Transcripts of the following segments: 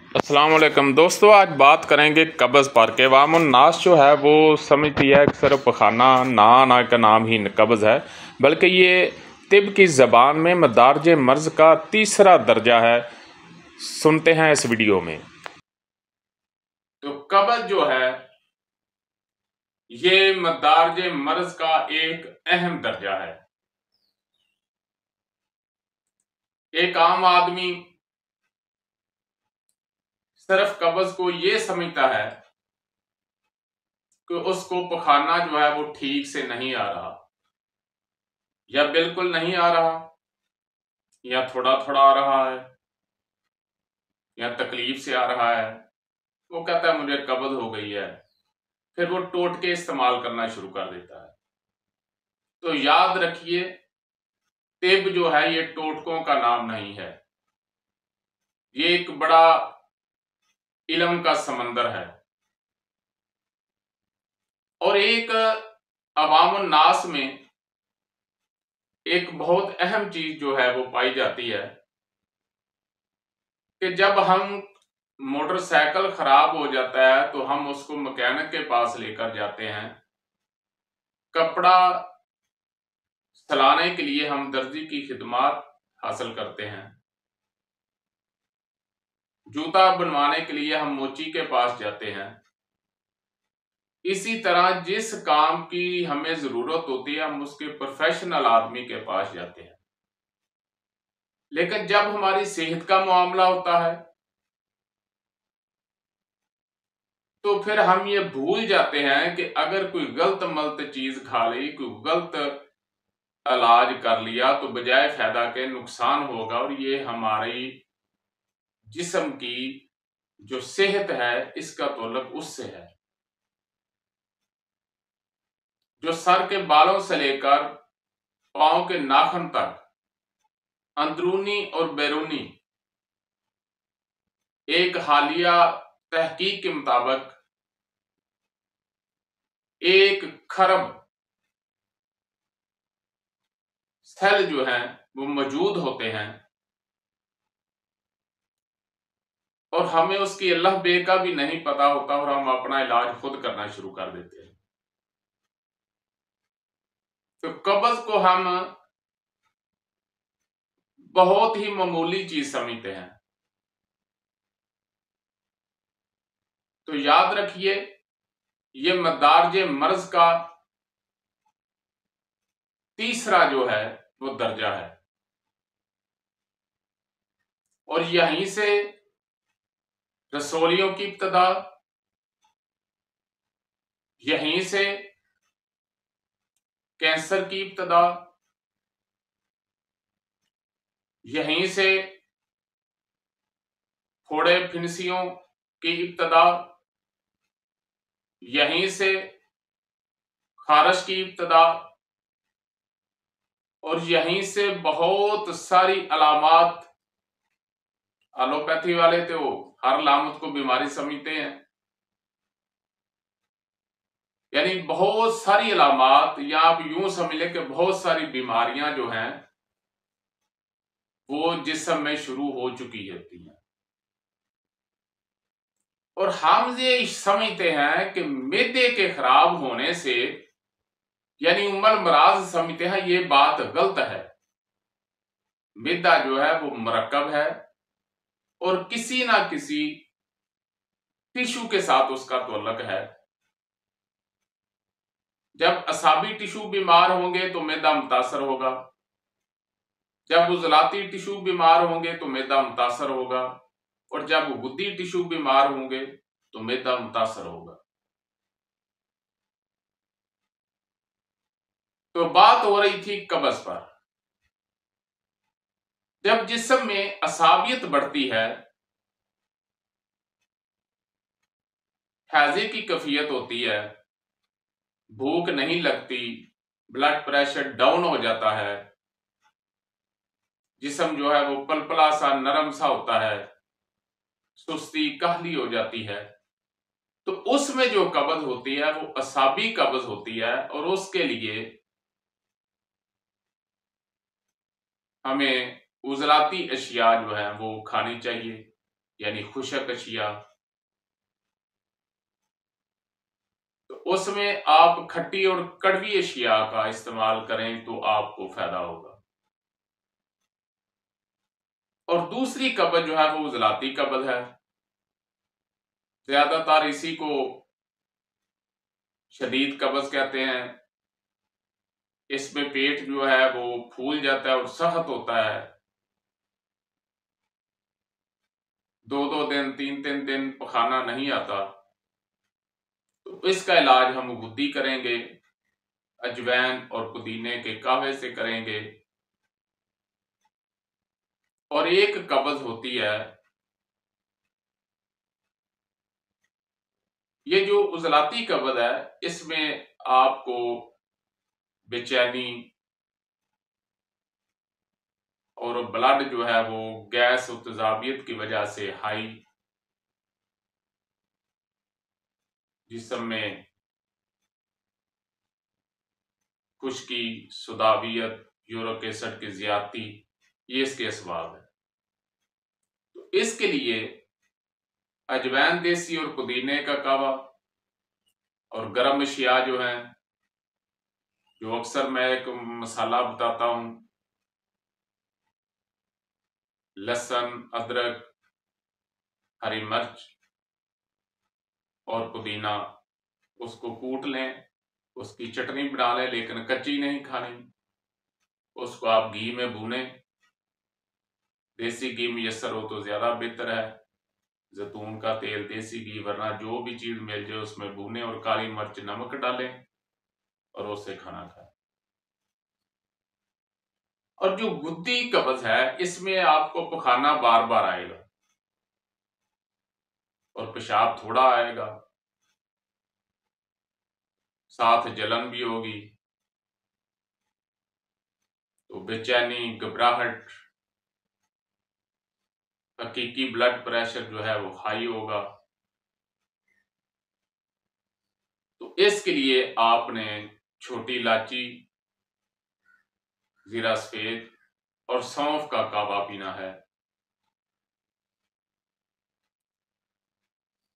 अस्सलाम वालेकुम दोस्तों, आज बात करेंगे कब्ज़ पर के अवामुन नास जो है वो समझती है कि सिर्फ पखाना ना का नाम ही कब्ज़ है, बल्कि ये तिब की ज़बान में मदारज मर्ज़ का तीसरा दर्जा है। सुनते हैं इस वीडियो में। तो कब्ज़ जो है ये मदारज मर्ज़ का एक अहम दर्जा है। एक आम आदमी सिर्फ कब्ज़ को ये समझता है कि उसको पखाना जो है वो ठीक से नहीं आ रहा, या बिल्कुल नहीं आ रहा, या थोड़ा थोड़ा आ रहा है, या तकलीफ से आ रहा है। वो कहता है मुझे कब्ज़ हो गई है, फिर वो टोटके इस्तेमाल करना शुरू कर देता है। तो याद रखिए, तिब जो है ये टोटकों का नाम नहीं है, ये एक बड़ा इल्म का समंदर है। और एक अवामुन नास में एक बहुत अहम चीज जो है वो पाई जाती है कि जब हम मोटरसाइकिल खराब हो जाता है तो हम उसको मैकेनिक के पास लेकर जाते हैं। कपड़ा सिलाने के लिए हम दर्जी की खिदमत हासिल करते हैं। जूता बनवाने के लिए हम मोची के पास जाते हैं। इसी तरह जिस काम की हमें जरूरत होती है हम उसके प्रोफेशनल आदमी के पास जाते हैं। लेकिन जब हमारी सेहत का मामला होता है तो फिर हम ये भूल जाते हैं कि अगर कोई गलत मलत चीज खा ली, कोई गलत इलाज कर लिया तो बजाय फायदा के नुकसान होगा। और ये हमारी जिस्म की जो सेहत है इसका ताल्लुक उससे है। जो सर के बालों से लेकर पांव के नाखून तक, अंदरूनी और बैरूनी, एक हालिया तहकीक के मुताबिक 1 खरब सेल जो हैं वो मौजूद होते हैं। और हमें उसकी अल्लाह बे का भी नहीं पता होता और हम अपना इलाज खुद करना शुरू कर देते हैं। तो कब्ज को हम बहुत ही मामूली चीज समझते हैं। तो याद रखिए, ये मदारज मर्ज का तीसरा जो है वो दर्जा है। और यहीं से रसोलियों की इब्तदा, यहीं से कैंसर की इब्तदा, यहीं से फोड़े फिनसियों की इब्तदा, यहीं से खारिश की इब्तदा, और यहीं से बहुत सारी अलामात। एलोपैथी वाले तो हर लामत को बीमारी समझते हैं, यानी बहुत सारी अलामात, या आप यूं समझ लें कि बहुत सारी बीमारियां जो हैं वो जिस्म में शुरू हो चुकी होती हैं। और हम ये समझते हैं कि मैदे के खराब होने से, यानी उम्र मराज समझते हैं, ये बात गलत है। मैदा जो है वो मरकब है और किसी ना किसी टिश्यू के साथ उसका ताल्लुक है। जब असाबी टिश्यू बीमार होंगे तो मैदा मुतासर होगा, जब उजलाती टिश्यू बीमार होंगे तो मैदा मुतासर होगा, और जब गुद्दी टिश्यू बीमार होंगे तो मैदा मुतासर होगा। तो बात हो रही थी कब्ज पर। जब जिस्म में असाबियत बढ़ती है, हैजे की कैफियत होती है, भूख नहीं लगती, ब्लड प्रेशर डाउन हो जाता है, जिस्म जो है वो पलपला सा नरम सा होता है, सुस्ती काहली हो जाती है, तो उसमें जो कब्ज होती है वो असाबी कब्ज होती है। और उसके लिए हमें उजलाती अशिया जो है वो खानी चाहिए। यानी खुशक अशिया, तो उसमें आप खट्टी और कड़वी अशिया का इस्तेमाल करें तो आपको फायदा होगा। और दूसरी कब्ज जो है वो उजलाती कब्ज है। ज्यादातर इसी को शदीद कब्ज कहते हैं। इसमें पेट जो है वो फूल जाता है और सख्त होता है। 2-2 दिन 3-3 दिन पखाना नहीं आता, तो इसका इलाज हम गुद्दी करेंगे, अजवैन और पुदीने के काढ़े से करेंगे। और एक कब्ज होती है, ये जो उजलाती कब्ज है, इसमें आपको बेचैनी और ब्लड जो है वो गैस और तेजाबियत की वजह से हाई, जिस्म में खुश्की, सुदाबियत, यूरिक एसिड की ज्यादती, ये इसके असबाब है। तो इसके लिए अजवैन देसी और पुदीने का कावा और गरम अशिया जो है, जो अक्सर मैं एक मसाला बताता हूं, लहसुन, अदरक, हरी मिर्च और पुदीना, उसको कूट लें, उसकी चटनी बना लें, लेकिन कच्ची नहीं खानी। उसको आप घी में भूनें, देसी घी मुयसर हो तो ज्यादा बेहतर है, जैतून का तेल, देसी घी, वरना जो भी चीज मिल जाए उसमें भूनें और काली मिर्च, नमक डालें और उससे खाना खाएं। और जो गुद्दी कब्ज है, इसमें आपको पखाना बार बार आएगा और पेशाब थोड़ा आएगा, साथ जलन भी होगी, तो बेचैनी, घबराहट, हकीकी ब्लड प्रेशर जो है वो हाई होगा। तो इसके लिए आपने छोटी इलायची, जीरा सफेद और सौंफ का कावा पीना है।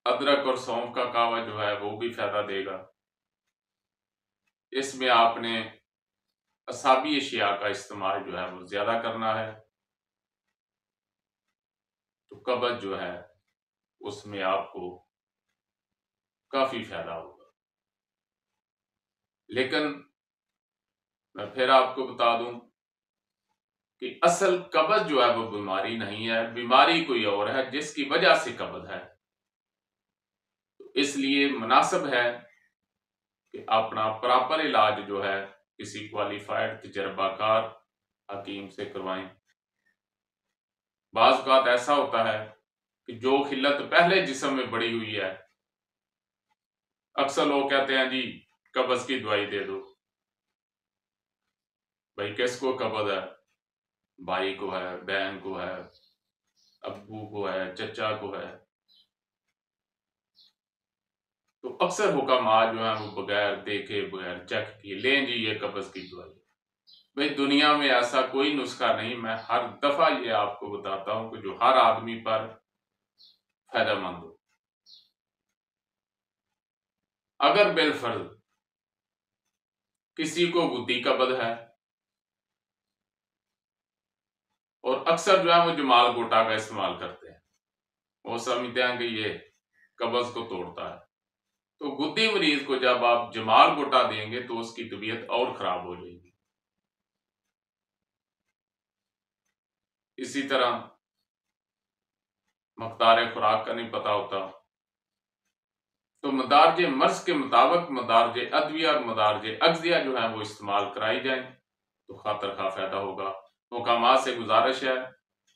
अदरक और सौंफ का कावा जो है वो भी फायदा देगा। इसमें आपने असाबी अशिया का इस्तेमाल जो है वो ज्यादा करना है, तो कब्ज जो है उसमें आपको काफी फायदा होगा। लेकिन मैं फिर आपको बता दूं कि असल कब्ज जो है वो बीमारी नहीं है, बीमारी कोई और है जिसकी वजह से कब्ज है। तो इसलिए मुनासिब है कि अपना प्रॉपर इलाज जो है किसी क्वालिफाइड तजर्बाकार हकीम से करवाएं। बाज़ औक़ात ऐसा होता है कि जो खिल्लत पहले जिस्म में बढ़ी हुई है, अक्सर लोग कहते हैं जी कब्ज की दवाई दे दो। भाई किसको कब्ज है? भाई को है, बहन को है, अब्बू को है, चचा को है। तो अक्सर हुक्मा जो है वो बगैर देखे, बगैर चेक किए लें जी ये कब्ज की दवाई। भाई दुनिया में ऐसा कोई नुस्खा नहीं, मैं हर दफा ये आपको बताता हूं कि जो हर आदमी पर फायदेमंद हो। अगर बिलफर्ज किसी को गुद्दी कब्ज है और अक्सर जो है वो जमाल गोटा का इस्तेमाल करते हैं, वो समझते हैं कि ये कब्ज को तोड़ता है, तो गुद्दी मरीज को जब आप जमाल गोटा देंगे तो उसकी तबीयत और खराब हो जाएगी। इसी तरह मकदार खुराक का नहीं पता होता, तो मदारज मर्ज के मुताबिक मदारज अद्विया और मदारज अज्जिया जो है वो इस्तेमाल कराई जाए तो खातर खा फायदा होगा। हुकामा से गुजारिश है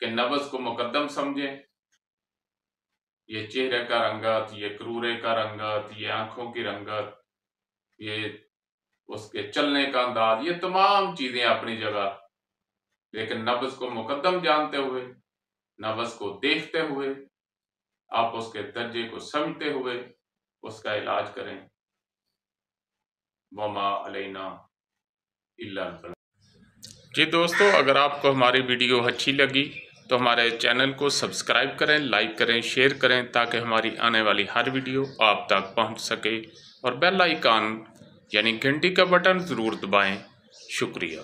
कि नब्ज को मुकद्दम समझें। ये चेहरे का रंगत, ये क्रूरे का रंगत, ये आंखों की रंगत, ये उसके चलने का अंदाज, ये तमाम चीजें अपनी जगह, लेकिन नब्ज को मुकद्दम जानते हुए, नब्ज को देखते हुए, आप उसके दर्जे को समझते हुए उसका इलाज करें। वमा अलैना इल्ला अल बलाग। जी दोस्तों, अगर आपको हमारी वीडियो अच्छी लगी तो हमारे चैनल को सब्सक्राइब करें, लाइक करें, शेयर करें ताकि हमारी आने वाली हर वीडियो आप तक पहुंच सके और बेल आइकन यानी घंटी का बटन ज़रूर दबाएं। शुक्रिया।